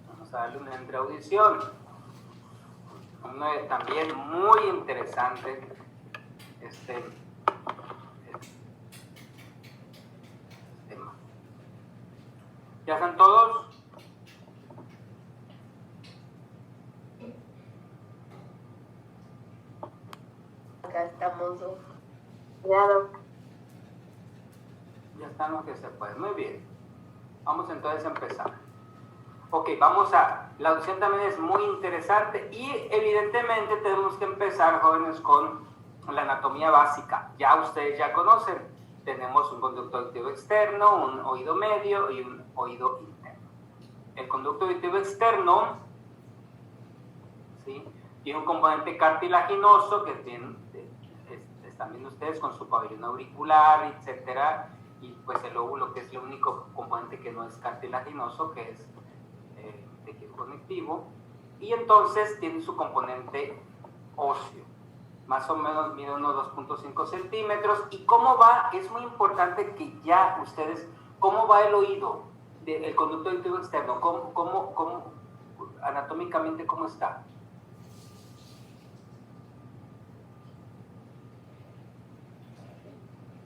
Vamos a darle una entreaudición. También muy interesante este tema. ¿Ya están todos? Acá estamos. Ya están los que se pueden. Muy bien. Vamos entonces a empezar. Ok, vamos a... La audición también es muy interesante y evidentemente tenemos que empezar, jóvenes, con la anatomía básica. Ya ustedes ya conocen. Tenemos un conducto auditivo externo, un oído medio y un oído interno. El conducto auditivo externo, ¿sí?, tiene un componente cartilaginoso que están viendo ustedes con su pabellón auricular, etcétera, y pues el óvulo, que es el único componente que no es cartilaginoso, que es tejido conectivo, y entonces tiene su componente óseo, más o menos mide unos 2.5 centímetros. ¿Y cómo va? Es muy importante que ya ustedes, ¿cómo va el oído del conducto auditivo externo? ¿Cómo anatómicamente cómo está?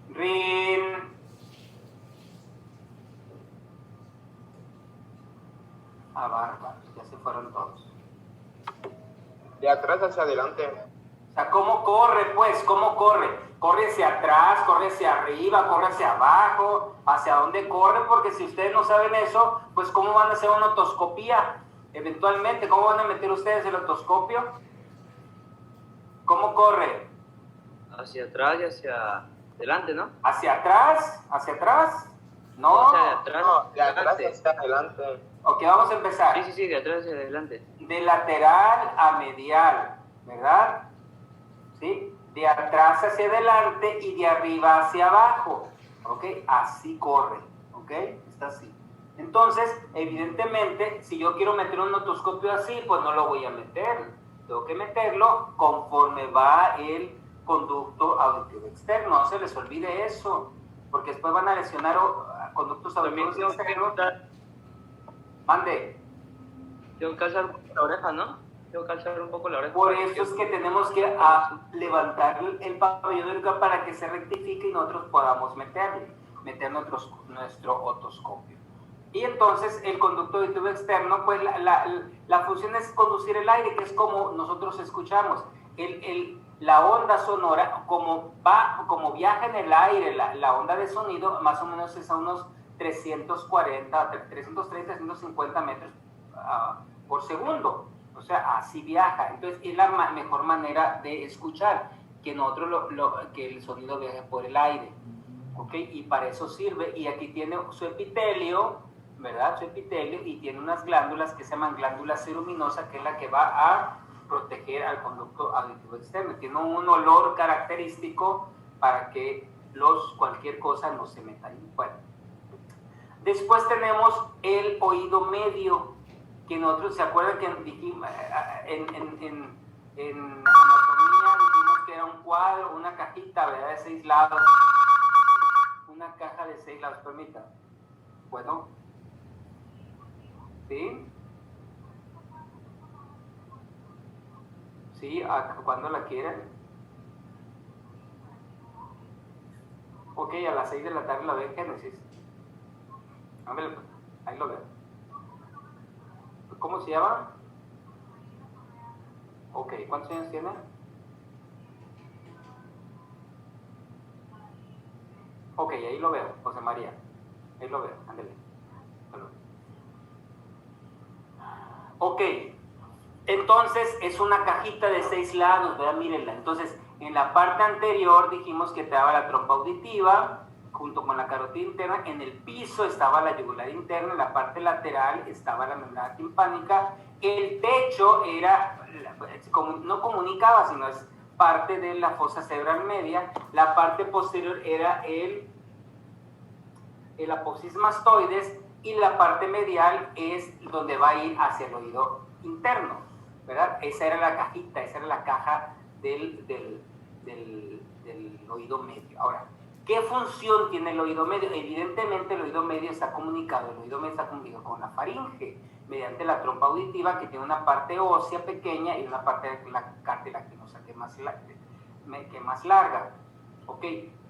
Rin. Bárbaro, ya se fueron todos. De atrás hacia adelante. O sea, ¿cómo corre, pues? ¿Cómo corre? ¿Corre hacia atrás? ¿Corre hacia arriba? ¿Corre hacia abajo? ¿Hacia dónde corre? Porque si ustedes no saben eso, pues ¿cómo van a hacer una otoscopía? Eventualmente, ¿cómo van a meter ustedes el otoscopio? ¿Cómo corre? Hacia atrás y hacia adelante, ¿no? ¿Hacia atrás? ¿Hacia atrás? No. O sea, de atrás, No, de atrás hacia adelante. Ok, vamos a empezar. Sí, de atrás hacia adelante. De lateral a medial, ¿verdad? ¿Sí? De atrás hacia adelante y de arriba hacia abajo, ¿ok? Así corre, ¿ok? Está así. Entonces, evidentemente, si yo quiero meter un otoscopio así, pues no lo voy a meter. Tengo que meterlo conforme va el conducto auditivo externo. No se les olvide eso, porque después van a lesionar conductos auditivos externos. Mande. Tengo que calzar un poco la oreja, ¿no? Tengo que calzar un poco la oreja. Por eso es que tenemos que levantar el pabellón auricular para que se rectifique y nosotros podamos meter nuestro otoscopio. Y entonces el conducto auditivo externo, pues la función es conducir el aire, que es como nosotros escuchamos. La onda sonora, como viaja en el aire, la onda de sonido, más o menos es a unos 330, 350 metros por segundo. O sea, así viaja. Entonces, es la mejor manera de escuchar, que nosotros que el sonido viaje por el aire. ¿Ok? Y para eso sirve. Y aquí tiene su epitelio, ¿verdad? Su epitelio, y tiene unas glándulas que se llaman glándula ceruminosa, que es la que va a proteger al conducto auditivo externo. Tiene un olor característico para que cualquier cosa no se meta ahí. Bueno. Después tenemos el oído medio, que nosotros, ¿se acuerdan que dijimos, en anatomía dijimos que era un cuadro, una cajita, ¿verdad?, de 6 lados? Una caja de 6 lados, permítanme. Bueno, ¿sí? ¿Sí? ¿Cuándo la quieren? Ok, a las 6 de la tarde la ven, Génesis. Ahí lo veo. ¿Cómo se llama? Ok, ¿cuántos años tiene? Ok, ahí lo veo, José María. Ahí lo veo, ándale. Ok, entonces es una cajita de 6 lados, ¿verdad? Mírenla. Entonces, en la parte anterior dijimos que te daba la trompa auditiva, junto con la carótida interna. En el piso estaba la yugular interna, en la parte lateral estaba la membrana timpánica. El techo no comunicaba, sino es parte de la fosa cerebral media. La parte posterior era el apófisis mastoides, y la parte medial es donde va a ir hacia el oído interno, ¿verdad? Esa era la cajita, esa era la caja del oído medio. Ahora, ¿Qué función tiene el oído medio? Evidentemente el oído medio está comunicado con la faringe, mediante la trompa auditiva, que tiene una parte ósea pequeña y una parte cartilaginosa que es más larga. ¿Ok?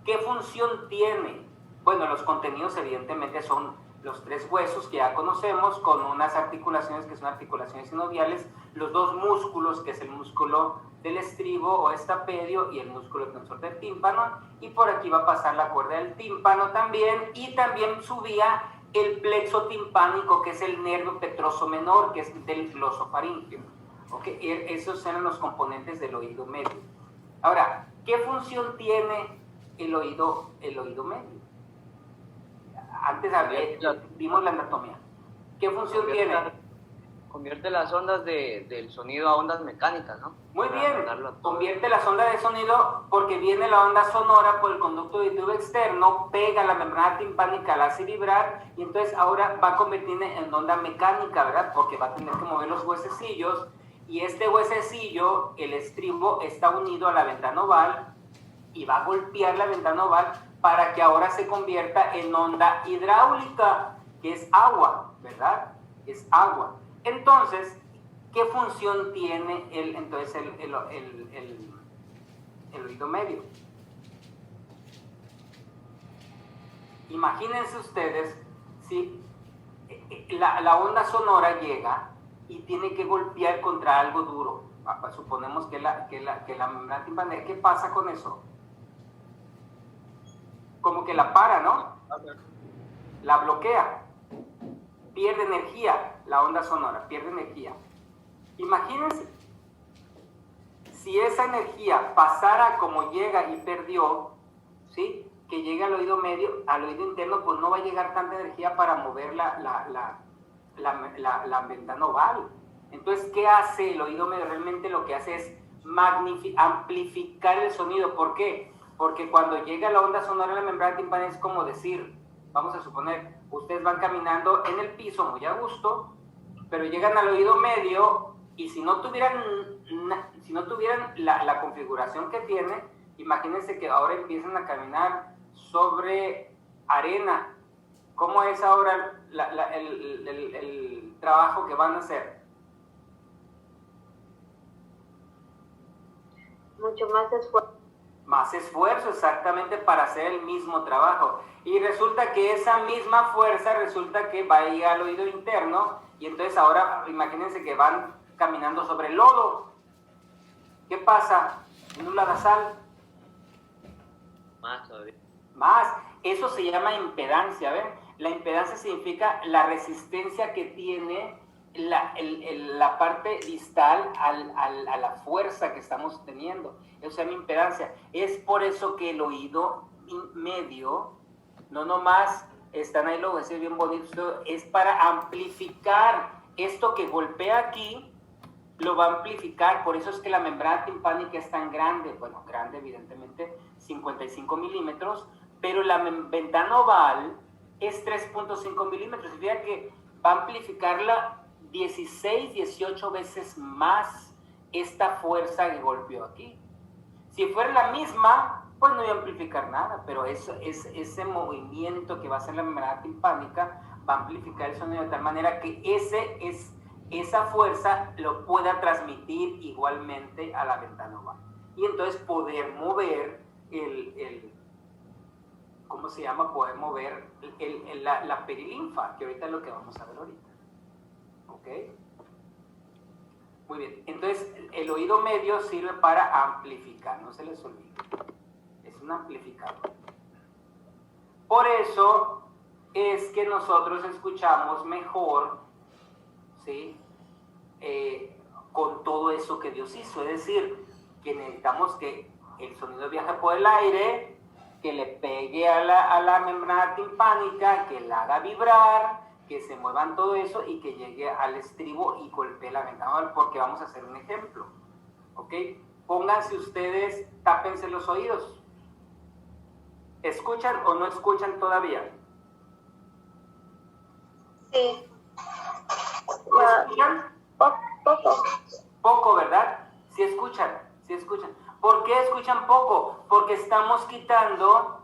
¿Qué función tiene? Bueno, los contenidos evidentemente son los 3 huesos que ya conocemos, con unas articulaciones que son articulaciones sinoviales, los 2 músculos, que es el músculo del estribo o estapedio y el músculo tensor del tímpano, y por aquí va a pasar la cuerda del tímpano también, y también subía el plexo timpánico, que es el nervio petroso menor, que es del glosofaríngeo. ¿Okay? Esos eran los componentes del oído medio. Ahora, ¿qué función tiene el oído medio? Antes vimos la anatomía. ¿Qué función tiene? Convierte las ondas del sonido a ondas mecánicas, ¿no? Muy bien, convierte las ondas de sonido porque viene la onda sonora por el conducto auditivo externo, pega la membrana timpánica, la hace vibrar y entonces ahora va a convertirse en onda mecánica, ¿verdad? Porque va a tener que mover los huesecillos y este huesecillo, el estribo, está unido a la ventana oval y va a golpear la ventana oval para que ahora se convierta en onda hidráulica, que es agua, ¿verdad? Es agua. Entonces, ¿qué función tiene el oído medio? Imagínense ustedes si la onda sonora llega y tiene que golpear contra algo duro. Suponemos que la membrana timpánica. ¿Qué pasa con eso? Como que la para, ¿no? La bloquea. Pierde energía, la onda sonora, pierde energía. Imagínense, si esa energía pasara como llega y perdió, ¿sí? Que llegue al oído medio, al oído interno, pues no va a llegar tanta energía para mover la ventana oval. Entonces, ¿qué hace el oído medio? Realmente lo que hace es amplificar el sonido. ¿Por qué? Porque cuando llega la onda sonora a la membrana timpánica es como decir, vamos a suponer, ustedes van caminando en el piso muy a gusto, pero llegan al oído medio y si no tuvieran la configuración que tiene, imagínense que ahora empiezan a caminar sobre arena. ¿Cómo es ahora el trabajo que van a hacer? Mucho más esfuerzo. Más esfuerzo, exactamente, para hacer el mismo trabajo. Y resulta que esa misma fuerza resulta que va a ir al oído interno y entonces ahora imagínense que van caminando sobre el lodo. ¿Qué pasa? ¿Nula la sal? Más todavía. Más. Eso se llama impedancia, ¿ven? La impedancia significa la resistencia que tiene la parte distal a la fuerza que estamos teniendo. Eso se llama impedancia. Es por eso que el oído medio, no nomás están ahí, lo voy a decir bien bonito, es para amplificar esto que golpea aquí, lo va a amplificar. Por eso es que la membrana timpánica es tan grande, bueno, grande evidentemente, 55 milímetros, pero la ventana oval es 3.5 milímetros. Y fíjate que va a amplificarla 16, 18 veces más esta fuerza que golpeó aquí. Si fuera la misma, pues no iba a amplificar nada, pero ese movimiento que va a hacer la membrana timpánica va a amplificar el sonido de tal manera que esa fuerza lo pueda transmitir igualmente a la ventana oval. Y entonces poder mover ¿cómo se llama? Poder mover la perilinfa, que ahorita es lo que vamos a ver ahorita. ¿Ok? Muy bien. Entonces, el oído medio sirve para amplificar, no se les olvide. Es un amplificador. Por eso es que nosotros escuchamos mejor, ¿sí? Con todo eso que Dios hizo. Es decir, que necesitamos que el sonido viaje por el aire, que le pegue a la membrana timpánica, que la haga vibrar, que se muevan todo eso y que llegue al estribo y golpee la ventana, porque vamos a hacer un ejemplo. ¿Ok? Pónganse ustedes, tápense los oídos. ¿Escuchan o no escuchan todavía? Sí. ¿No escuchan? Poco. Poco, ¿verdad? Sí escuchan, sí escuchan. ¿Por qué escuchan poco? Porque estamos quitando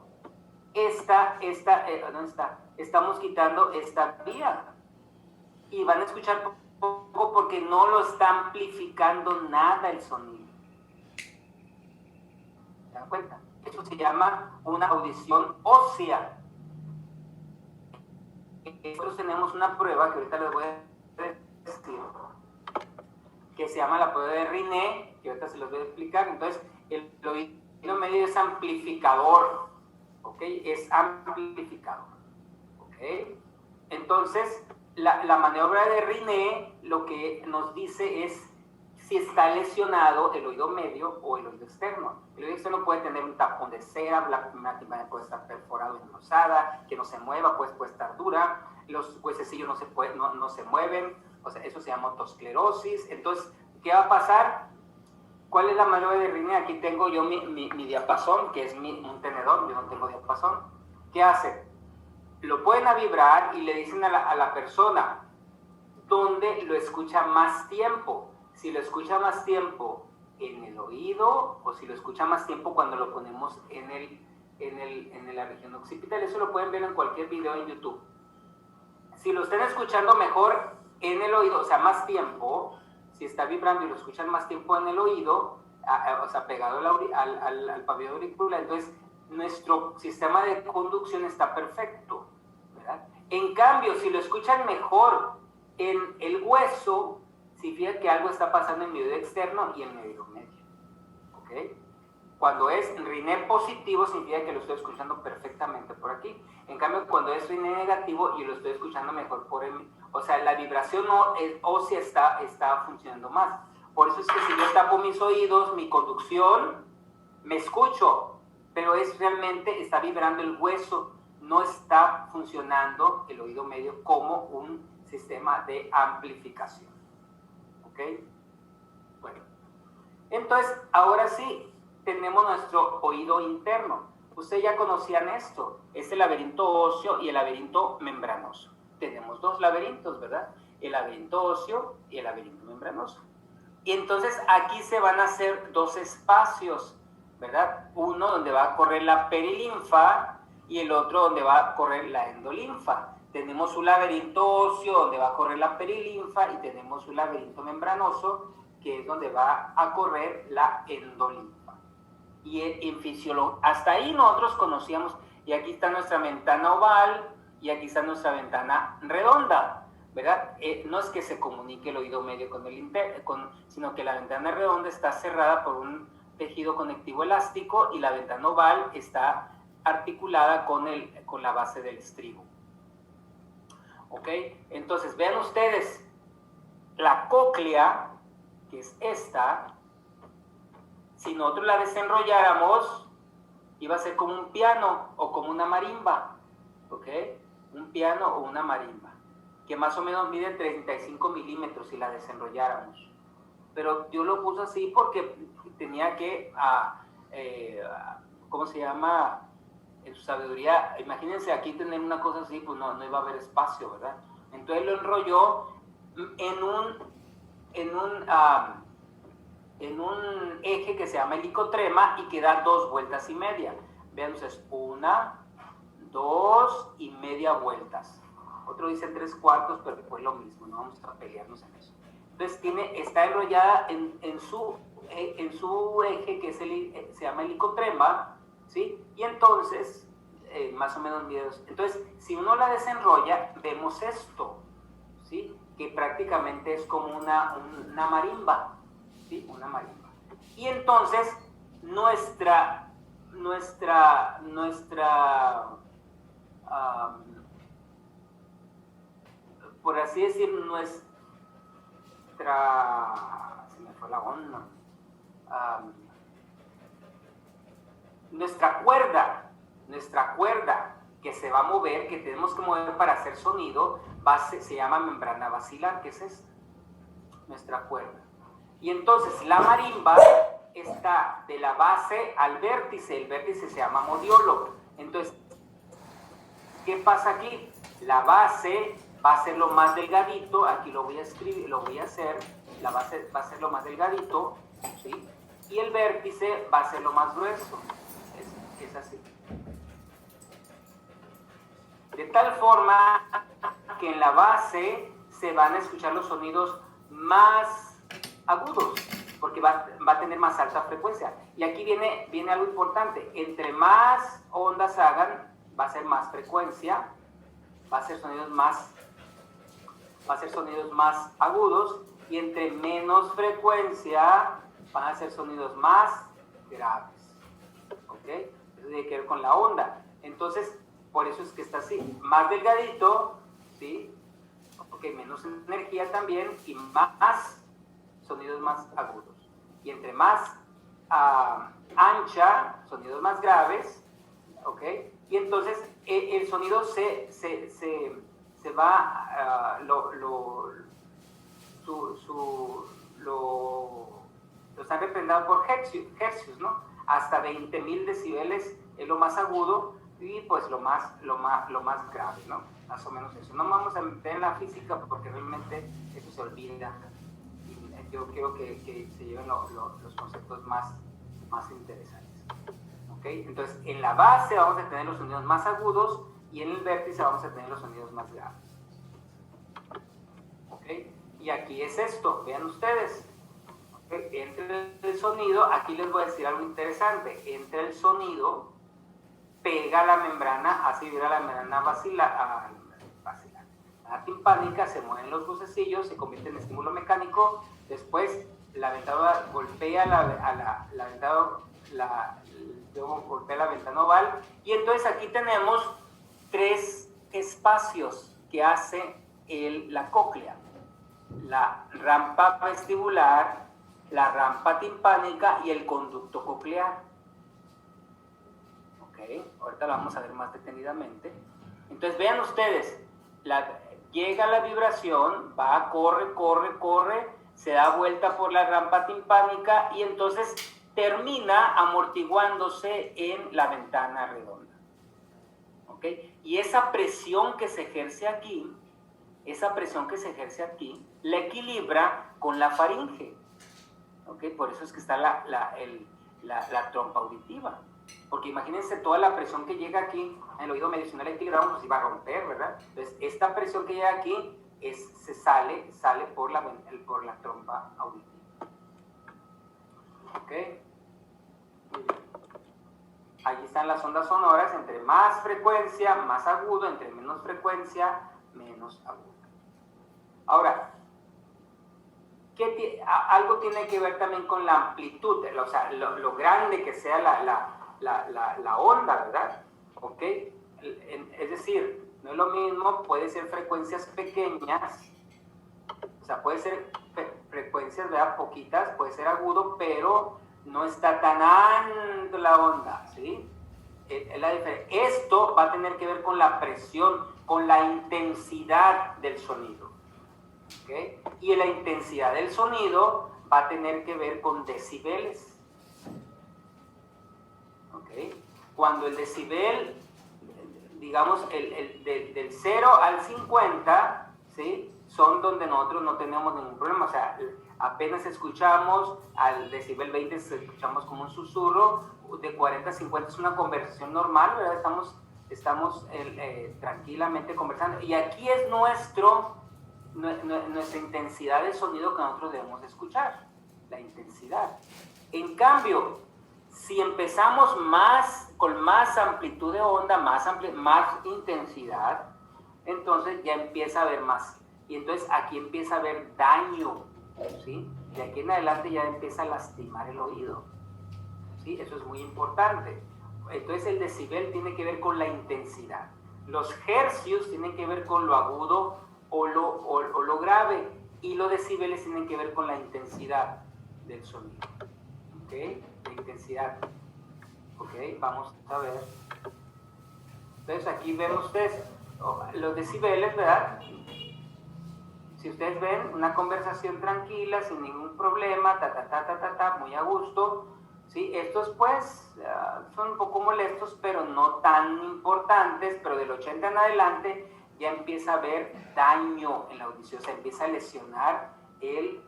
¿dónde está? Estamos quitando esta vía. Y van a escuchar poco porque no lo está amplificando nada el sonido. ¿Se dan cuenta? Eso se llama una audición ósea. Nosotros tenemos una prueba que ahorita les voy a decir, que se llama la prueba de Riné, que ahorita se los voy a explicar. Entonces, el oído medio es amplificador, ¿ok? Es amplificador, ¿ok? Entonces, la maniobra de Riné lo que nos dice es si está lesionado el oído medio o el oído externo. El oído externo puede tener un tapón de cera, la máquina puede estar perforado y engrosada, que no se mueva, pues puede estar dura, los huesecillos no se mueven, o sea, eso se llama otosclerosis. Entonces, ¿qué va a pasar? ¿Cuál es la maniobra de Riné? Aquí tengo yo mi diapasón, que es un tenedor, yo no tengo diapasón. ¿Qué hace? Lo pueden a vibrar y le dicen a la persona dónde lo escucha más tiempo. Si lo escucha más tiempo en el oído o si lo escucha más tiempo cuando lo ponemos en la región occipital. Eso lo pueden ver en cualquier video en YouTube. Si lo están escuchando mejor en el oído, o sea, más tiempo, si está vibrando y lo escuchan más tiempo en el oído, o sea, pegado al pabellón auricular, entonces nuestro sistema de conducción está perfecto, ¿verdad? En cambio, si lo escuchan mejor en el hueso, significa que algo está pasando en mi oído externo y en mi oído medio, ¿ok? Cuando es Riné positivo, significa que lo estoy escuchando perfectamente por aquí. En cambio, cuando es Riné negativo, yo lo estoy escuchando mejor por el... O sea, la vibración ósea está funcionando más. Por eso es que si yo tapo mis oídos, mi conducción, me escucho, pero realmente está vibrando el hueso, no está funcionando el oído medio como un sistema de amplificación. ¿Ok? Bueno, entonces, ahora sí, tenemos nuestro oído interno. Ustedes ya conocían esto, es el laberinto óseo y el laberinto membranoso. Tenemos dos laberintos, ¿verdad? El laberinto óseo y el laberinto membranoso. Y entonces aquí se van a hacer dos espacios, ¿verdad? Uno donde va a correr la perilinfa y el otro donde va a correr la endolinfa. Tenemos un laberinto óseo donde va a correr la perilinfa y tenemos un laberinto membranoso que es donde va a correr la endolinfa. Y en fisiología, hasta ahí nosotros conocíamos, y aquí está nuestra ventana oval y aquí está nuestra ventana redonda, ¿verdad? No es que se comunique el oído medio con el interno, sino que la ventana redonda está cerrada por un tejido conectivo elástico y la ventana oval está articulada con la base del estribo. ¿Ok? Entonces, vean ustedes, la cóclea, que es esta, si nosotros la desenrolláramos, iba a ser como un piano o como una marimba, ¿ok? Un piano o una marimba, que más o menos mide 35 milímetros si la desenrolláramos. Pero yo lo puse así porque tenía que, ¿cómo se llama? En su sabiduría, imagínense aquí tener una cosa así, pues no iba a haber espacio, ¿verdad? Entonces lo enrolló en un eje que se llama helicotrema y que da 2 vueltas y media. Vean ustedes, 1, 2 y media vueltas. Otro dice 3/4, pero pues lo mismo, no vamos a pelearnos en eso. Entonces está enrollada en su eje que se llama helicotrema, ¿sí? Y entonces, más o menos videos. Entonces, si uno la desenrolla, vemos esto, ¿sí? Que prácticamente es como una marimba, ¿sí? Una marimba. Y entonces, por así decir, se me fue la onda, nuestra cuerda que se va a mover, que tenemos que mover para hacer sonido, se llama membrana basilar, que es esta, nuestra cuerda. Y entonces la marimba está de la base al vértice, el vértice se llama modiolo. Entonces, ¿qué pasa aquí? La base va a ser lo más delgadito, aquí lo voy a escribir, lo voy a hacer, la base va a ser lo más delgadito, ¿sí? Y el vértice va a ser lo más grueso, es así. de tal forma que en la base se van a escuchar los sonidos más agudos, porque va a tener más alta frecuencia. Y aquí viene algo importante: entre más ondas hagan, va a ser más frecuencia, va a ser sonidos más agudos, y entre menos frecuencia van a ser sonidos más graves. ¿Ok? Eso tiene que ver con la onda. Entonces, por eso es que está así, más delgadito, ¿sí? Porque menos energía también, y más sonidos más agudos. Y entre más ancha, sonidos más graves, ¿ok? Y entonces el sonido se va, lo están representados por hercios, ¿no? Hasta 20.000 decibeles es lo más agudo, y pues lo más grave, ¿no? Más o menos eso. No vamos a meter en la física porque realmente eso se olvida. Y yo quiero que se lleven los conceptos más interesantes. ¿Ok? Entonces, en la base vamos a tener los sonidos más agudos, y en el vértice vamos a tener los sonidos más graves. ¿Ok? Y aquí es esto, vean ustedes. ¿Okay? Entre el sonido, aquí les voy a decir algo interesante. Entre el sonido, pega la membrana, así vibra la membrana basilar. La timpánica, se mueven los bucecillos, se convierte en estímulo mecánico. Después la ventana golpea golpea la ventana oval, y entonces aquí tenemos 3 espacios que hace la cóclea: la rampa vestibular, la rampa timpánica y el conducto coclear. Ok, ahorita lo vamos a ver más detenidamente. Entonces vean ustedes, llega la vibración, corre, se da vuelta por la rampa timpánica, y entonces termina amortiguándose en la ventana redonda. ¿Ok? Y esa presión que se ejerce aquí, la equilibra con la faringe. ¿Ok? Por eso es que está la trompa auditiva. Porque imagínense toda la presión que llega aquí en el oído medio, si no la integramos, pues iba a romper, ¿verdad? Entonces, esta presión que llega aquí sale por la trompa auditiva. ¿Ok? Muy bien. Allí están las ondas sonoras: entre más frecuencia, más agudo; entre menos frecuencia, menos agudo. Ahora, algo tiene que ver también con la amplitud, o sea, lo grande que sea la onda, ¿verdad? ¿Ok? Es decir, no es lo mismo, puede ser frecuencias pequeñas, o sea, puede ser frecuencias, ¿verdad? Poquitas, puede ser agudo, pero no está tan alto la onda, ¿sí? Es la diferencia. Esto va a tener que ver con la presión, con la intensidad del sonido. ¿Okay? Y la intensidad del sonido va a tener que ver con decibeles. ¿Okay? Cuando el decibel, digamos, del 0 al 50, ¿sí? Son donde nosotros no tenemos ningún problema. O sea, apenas escuchamos, al decibel 20 escuchamos como un susurro, de 40 a 50 es una conversación normal, ¿verdad? Estamos tranquilamente conversando. Y aquí es nuestra intensidad de sonido que nosotros debemos escuchar, la intensidad. En cambio, si empezamos con más amplitud de onda, más intensidad, entonces ya empieza a haber más. Y entonces aquí empieza a haber daño, ¿sí? De aquí en adelante ya empieza a lastimar el oído, ¿sí? Eso es muy importante. Entonces el decibel tiene que ver con la intensidad. Los hercios tienen que ver con lo agudo o lo grave, y los decibeles tienen que ver con la intensidad del sonido. ¿Ok? La intensidad. ¿Ok? Vamos a ver. Entonces aquí ven ustedes los decibeles, ¿verdad? Si ustedes ven una conversación tranquila, sin ningún problema, muy a gusto, ¿sí? Estos pues son un poco molestos, pero no tan importantes. Pero del 80 en adelante ya empieza a haber daño en la audición, se empieza a lesionar el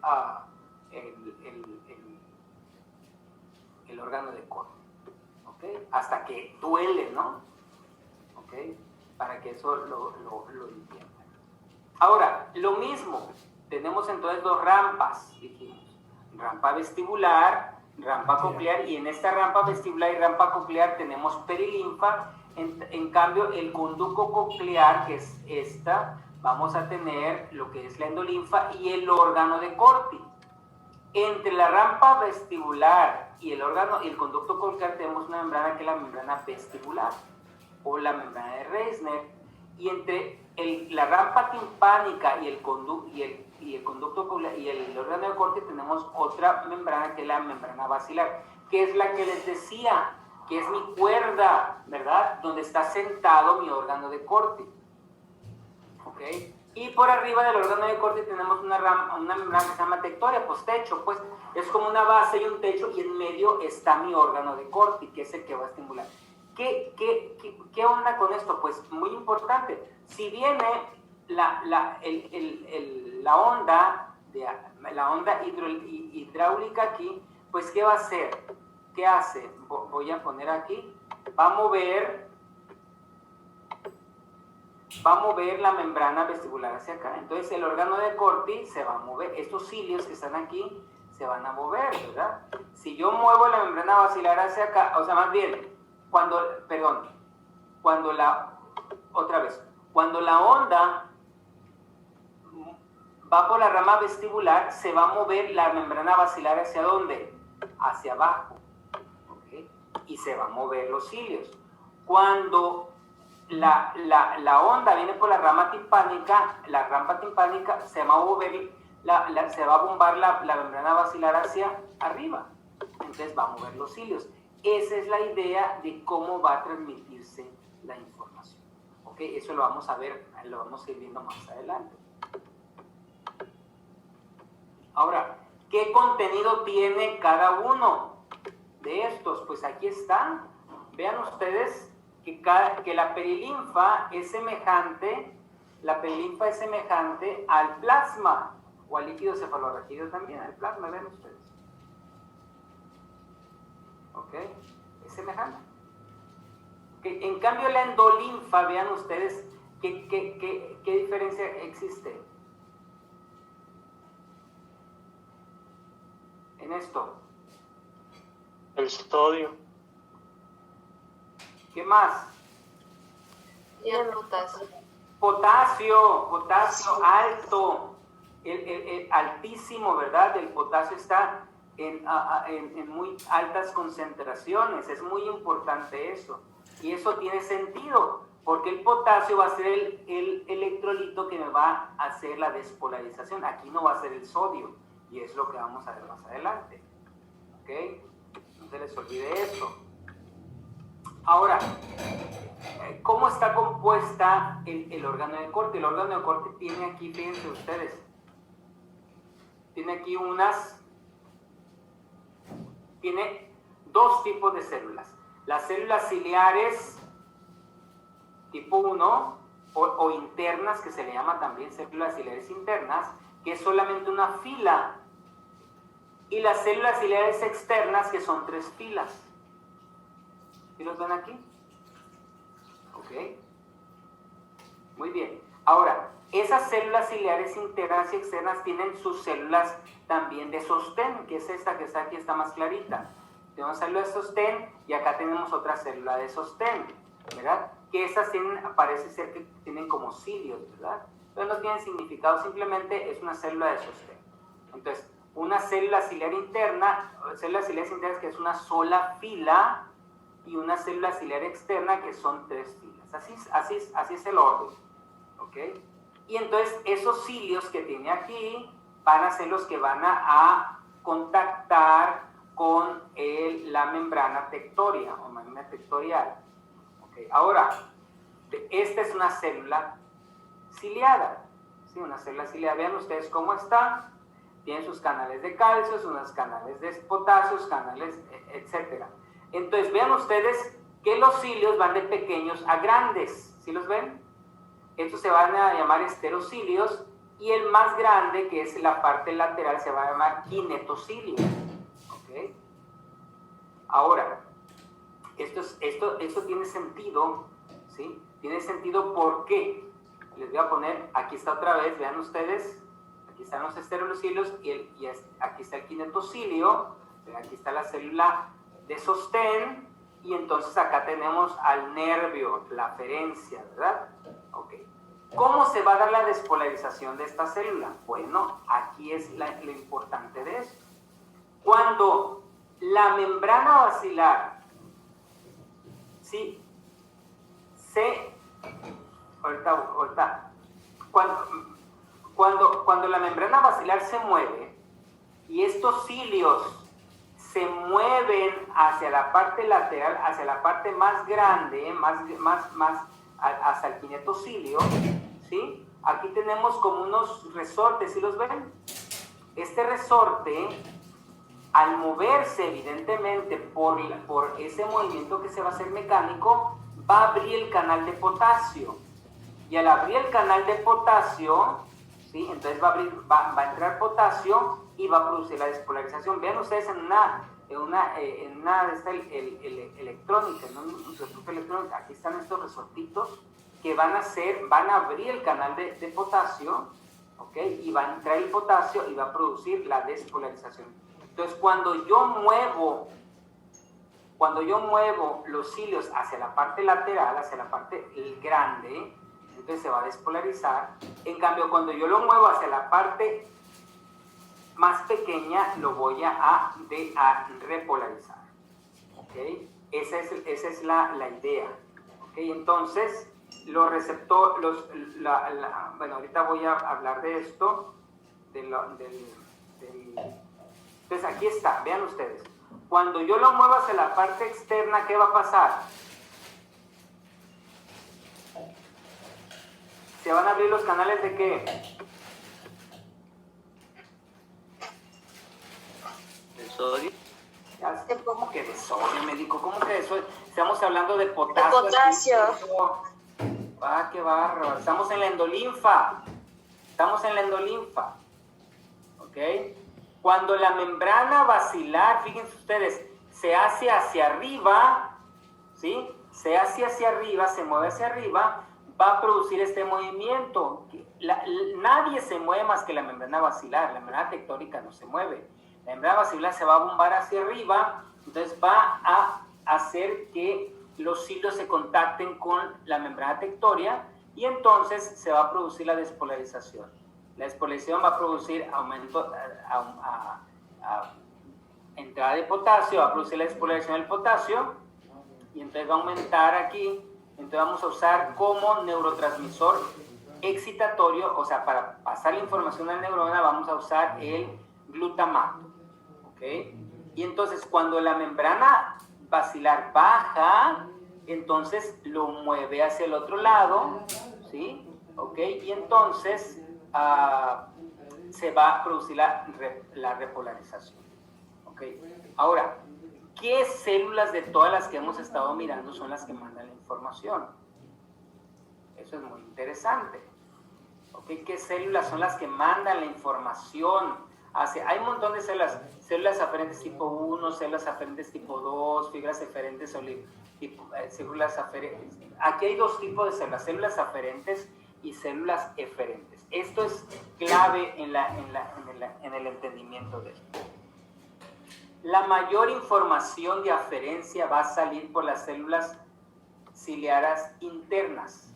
órgano de codo, ¿ok? Hasta que duele, ¿no? ¿Ok? para que eso lo entiendan. Ahora, lo mismo, tenemos entonces dos rampas, dijimos, rampa vestibular, rampa coclear, y en esta rampa vestibular y rampa coclear tenemos perilinfa. En cambio, el conducto coclear, que es esta, vamos a tener lo que es la endolinfa y el órgano de Corti. Entre la rampa vestibular y el conducto coclear tenemos una membrana que es la membrana vestibular o la membrana de Reisner, y entre la rampa timpánica y el conducto coclear y el órgano de Corti tenemos otra membrana que es la membrana basilar, que es la que les decía, que es mi cuerda, ¿verdad? Donde está sentado mi órgano de Corti. ¿Ok? Y por arriba del órgano de Corti tenemos una membrana que se llama tectoria, pues techo, pues es como una base y un techo, y en medio está mi órgano de Corti, que es el que va a estimular. ¿Qué onda con esto? Pues muy importante. Si viene la onda hidráulica aquí, pues ¿qué va a hacer? ¿Qué hace? Voy a poner aquí, va a mover la membrana vestibular hacia acá. Entonces el órgano de Corti se va a mover, estos cilios que están aquí se van a mover, ¿verdad? Si yo muevo la membrana basilar hacia acá, o sea, más bien, cuando la onda va por la rama vestibular, se va a mover la membrana basilar ¿hacia dónde? Hacia abajo, ¿okay? Y se va a mover los cilios. Cuando la onda viene por la rampa timpánica se va a mover, se va a bombar la membrana basilar hacia arriba, entonces va a mover los cilios. Esa es la idea de cómo va a transmitirse la información. ¿Ok? Eso lo vamos a ver, lo vamos a ir viendo más adelante. Ahora, ¿qué contenido tiene cada uno de estos? Pues aquí está. Vean ustedes que la perilinfa es semejante al plasma, o al líquido cefalorraquídeo también, al plasma, vean ustedes. ¿Ok? Es semejante. Okay. En cambio, la endolinfa, vean ustedes qué diferencia existe en esto. El sodio. ¿Qué más? Y el potasio. Potasio alto, altísimo, ¿verdad? El potasio está en muy altas concentraciones, es muy importante eso. Y eso tiene sentido, porque el potasio va a ser el electrolito que me va a hacer la despolarización. Aquí no va a ser el sodio, y es lo que vamos a ver más adelante. ¿Ok? No se les olvide eso. Ahora, ¿cómo está compuesta el órgano de Corti? El órgano de Corti tiene aquí, fíjense ustedes, tiene aquí tiene dos tipos de células. Las células ciliares tipo 1 o internas, que se le llama también células ciliares internas, que es solamente una fila, y las células ciliares externas, que son 3 filas. ¿Sí los ven aquí? Ok. Muy bien. Ahora, esas células ciliares internas y externas tienen sus células también de sostén, que es esta que está aquí, está más clarita. Tenemos célula de sostén y acá tenemos otra célula de sostén, ¿verdad? Que estas parece ser que tienen como cilios, ¿verdad? Pero no tienen significado, simplemente es una célula de sostén. Entonces, una célula ciliar interna, células ciliares internas que es una sola fila, y una célula ciliar externa que son 3 filas. Así es el orden. ¿Ok? Y entonces esos cilios que tiene aquí van a ser los que van a contactar con la membrana tectoria o membrana tectorial. ¿Okay? Ahora, esta es una célula ciliada. ¿Sí? Una célula ciliada. Vean ustedes cómo está. Tiene sus canales de calcio, unos canales de potasio, canales, etc. Entonces, vean ustedes que los cilios van de pequeños a grandes. ¿Sí los ven? Estos se van a llamar esterocilios, y el más grande, que es la parte lateral, se va a llamar kinetocilio. ¿Ok? Ahora, esto tiene sentido, ¿sí? Tiene sentido, ¿por qué? Les voy a poner, aquí está otra vez, vean ustedes, aquí están los estereocilos y aquí está el kinetocilio, aquí está la célula de sostén, y entonces acá tenemos al nervio, la aferencia, ¿verdad? Ok. ¿Cómo se va a dar la despolarización de esta célula? Bueno, aquí es lo importante de eso. Cuando la membrana basilar, ¿sí? Cuando la membrana basilar se mueve y estos cilios se mueven hacia la parte lateral, hacia la parte más grande, hacia el kinetocilio, ¿sí? Aquí tenemos como unos resortes, ¿sí los ven? Este resorte, al moverse evidentemente por ese movimiento que se va a hacer mecánico, va a abrir el canal de potasio. Y al abrir el canal de potasio, ¿sí? Entonces va a entrar potasio y va a producir la despolarización. Vean ustedes en una electrónica, en un circuito electrónico, aquí están estos resortitos que van a abrir el canal de potasio, ¿ok? Y va a entrar el potasio y va a producir la despolarización. Entonces, cuando yo muevo los cilios hacia la parte lateral, hacia la parte grande, entonces se va a despolarizar. En cambio, cuando yo lo muevo hacia la parte más pequeña, lo voy a repolarizar. ¿Okay? Esa es la idea. ¿Okay? Entonces, los receptores, bueno, ahorita voy a hablar de esto, entonces aquí está, vean ustedes. Cuando yo lo muevo hacia la parte externa, ¿qué va a pasar? ¿Se van a abrir los canales de qué? ¿De sodio? ¿Cómo que de sodio, médico? ¿Cómo que de sodio? Estamos hablando de potasio. De potasio. Ah, qué bárbaro. Estamos en la endolinfa. ¿Ok? Cuando la membrana basilar, fíjense ustedes, se hace hacia arriba, ¿sí? Se hace hacia arriba, se mueve hacia arriba, va a producir este movimiento. Nadie se mueve más que la membrana basilar, la membrana tectónica no se mueve. La membrana basilar se va a bombar hacia arriba, entonces va a hacer que los cilios se contacten con la membrana tectórea y entonces se va a producir la despolarización. La despolarización va a producir aumento, entrada de potasio, va a producir la despolarización del potasio y entonces va a aumentar aquí. Entonces vamos a usar como neurotransmisor excitatorio, o sea, para pasar la información a la neurona vamos a usar el glutamato. ¿Ok? Y entonces cuando la membrana basilar baja, entonces lo mueve hacia el otro lado, ¿sí? ¿Ok? Y entonces se va a producir la repolarización. ¿Ok? Ahora, ¿qué células de todas las que hemos estado mirando son las que mandan la información? Eso es muy interesante. ¿Ok? ¿Qué células son las que mandan la información? Hay un montón de células aferentes tipo 1, células aferentes tipo 2, fibras eferentes, células aferentes. Aquí hay dos tipos de células aferentes y células eferentes. Esto es clave en el entendimiento de esto. La mayor información de aferencia va a salir por las células ciliadas internas,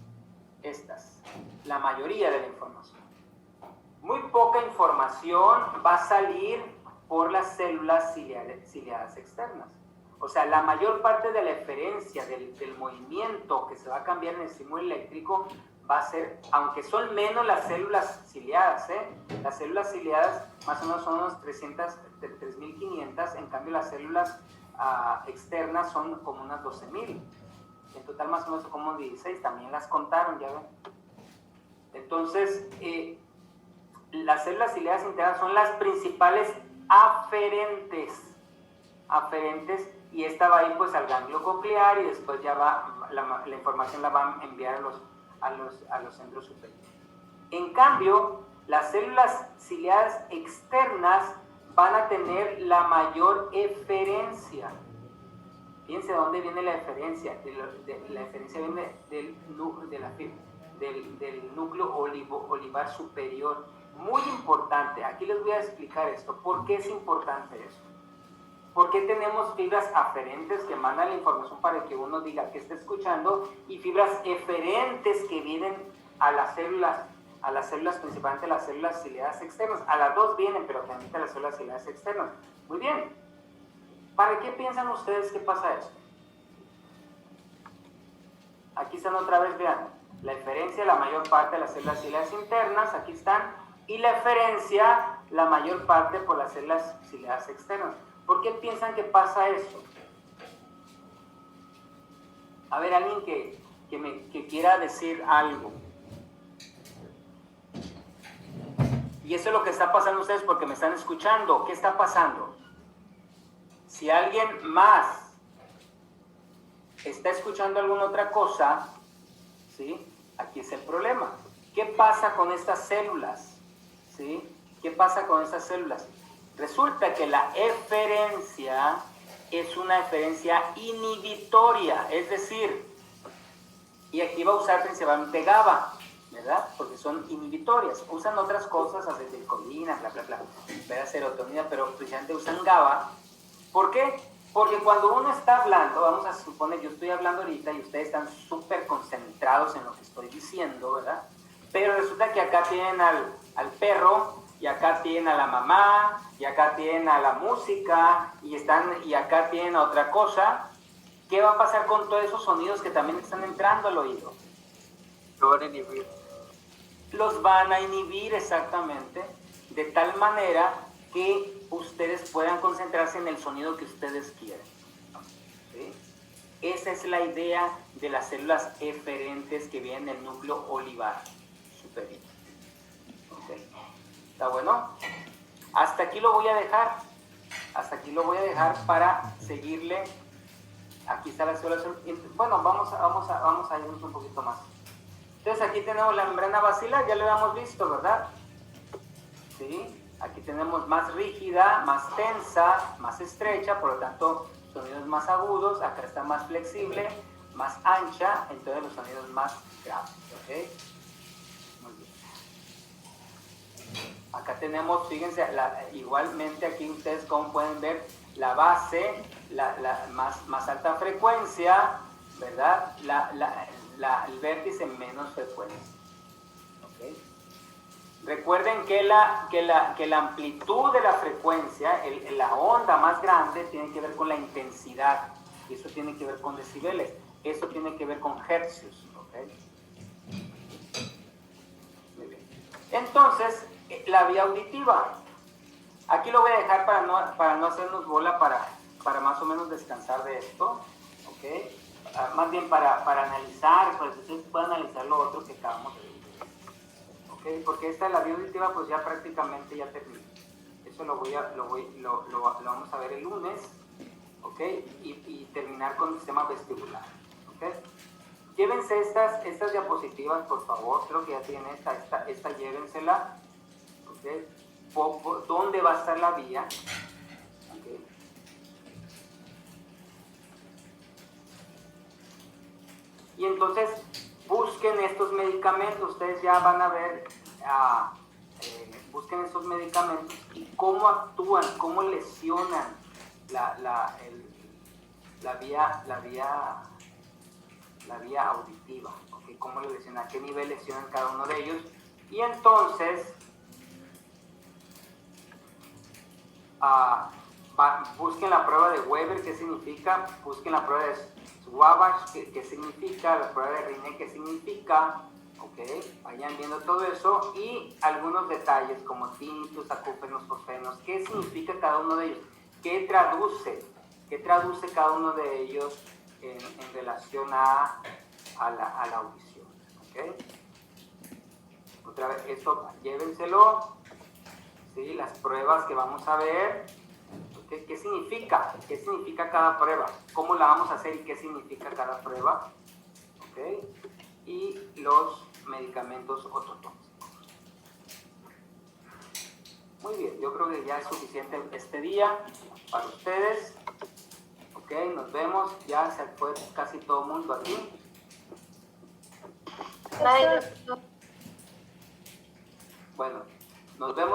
estas, la mayoría de la información. Muy poca información va a salir por las células ciliadas externas. O sea, la mayor parte de la eferencia del movimiento que se va a cambiar en el estímulo eléctrico va a ser, aunque son menos las células ciliadas, las células ciliadas más o menos son unos 3.500, en cambio las células externas son como unas 12.000. En total más o menos como 16, también las contaron, ya ven. Entonces, las células ciliadas internas son las principales aferentes, y esta va a ir pues al ganglio coclear y después ya va, la información la va a enviar a los centros superiores. En cambio, las células ciliadas externas van a tener la mayor eferencia. Fíjense de dónde viene la eferencia. La eferencia viene del núcleo olivar superior. Muy importante. Aquí les voy a explicar esto. ¿Por qué es importante eso? Porque tenemos fibras aferentes que mandan la información para que uno diga que está escuchando, y fibras eferentes que vienen a las células, principalmente las células ciliadas externas. A las dos vienen, pero también a las células ciliadas externas. Muy bien. ¿Para qué piensan ustedes que pasa eso? Aquí están otra vez, vean. La eferencia, la mayor parte de las células ciliadas internas, aquí están. Y la eferencia, la mayor parte por las células ciliadas externas. ¿Por qué piensan que pasa eso? A ver, alguien que quiera decir algo. Y eso es lo que está pasando ustedes porque me están escuchando. ¿Qué está pasando? Si alguien más está escuchando alguna otra cosa, ¿sí? Aquí es el problema. ¿Qué pasa con estas células? ¿Sí? ¿Qué pasa con estas células? Resulta que la eferencia es una eferencia inhibitoria, es decir, y aquí va a usar principalmente GABA, ¿verdad? Porque son inhibitorias. Usan otras cosas, acetilcolina, bla, bla, bla, ¿verdad? Serotonina, pero precisamente usan GABA. ¿Por qué? Porque cuando uno está hablando, vamos a suponer, yo estoy hablando ahorita y ustedes están súper concentrados en lo que estoy diciendo, ¿verdad? Pero resulta que acá tienen al perro, y acá tienen a la mamá, y acá tienen a la música, y acá tienen a otra cosa. ¿Qué va a pasar con todos esos sonidos que también están entrando al oído? Lo van a inhibir. Los van a inhibir exactamente, de tal manera que ustedes puedan concentrarse en el sonido que ustedes quieren. ¿Sí? Esa es la idea de las células eferentes que vienen del núcleo olivar superior. ¿Okay? ¿Está bueno? Hasta aquí lo voy a dejar. Hasta aquí lo voy a dejar para seguirle. Aquí está la célula. Bueno, vamos a irnos un poquito más. Entonces aquí tenemos la membrana basilar, ya lo habíamos visto, ¿verdad? ¿Sí? Aquí tenemos más rígida, más tensa, más estrecha, por lo tanto sonidos más agudos. Acá está más flexible, más ancha, entonces los sonidos más graves. ¿Ok? Muy bien. Acá tenemos, fíjense, igualmente aquí ustedes como pueden ver, la base, más alta frecuencia, ¿verdad? El vértice menos frecuencia. ¿Okay? Recuerden que la amplitud de la frecuencia, la onda más grande, tiene que ver con la intensidad. Y eso tiene que ver con decibeles. Eso tiene que ver con hercios. ¿Okay? Muy bien. Entonces, la vía auditiva. Aquí lo voy a dejar para no hacernos bola, para más o menos descansar de esto. ¿Okay? Más bien para analizar, para que ustedes puedan analizar lo otro que acabamos de ver. ¿Okay? Porque esta, la vía auditiva, pues ya prácticamente ya terminó. Eso lo vamos a ver el lunes, ¿okay? Y terminar con el sistema vestibular. ¿Okay? Llévense estas diapositivas, por favor. Creo que ya tienen esta llévensela. ¿Okay? ¿Dónde va a estar la vía? ¿Okay? Y entonces busquen estos medicamentos. Ustedes ya van a ver, busquen estos medicamentos y cómo actúan, cómo lesionan la vía auditiva. ¿Okay? Cómo le lesionan, a qué nivel lesionan cada uno de ellos. Y entonces busquen la prueba de Weber, ¿qué significa? Busquen la prueba de Wabash, ¿qué significa? La prueba de Rine, ¿qué significa? ¿Okay? Vayan viendo todo eso y algunos detalles como tinnitus, acúfenos, fosfenos, ¿qué significa cada uno de ellos? ¿Qué traduce cada uno de ellos en relación a la audición? ¿Okay? Otra vez, esto llévenselo. ¿Sí? Las pruebas que vamos a ver, ¿qué significa? ¿Qué significa cada prueba? ¿Cómo la vamos a hacer y qué significa cada prueba? ¿Okay? Y los medicamentos ototóxicos. Muy bien, yo creo que ya es suficiente este día para ustedes. Ok, nos vemos. Ya se fue casi todo el mundo aquí. Nadie. Bueno, nos vemos.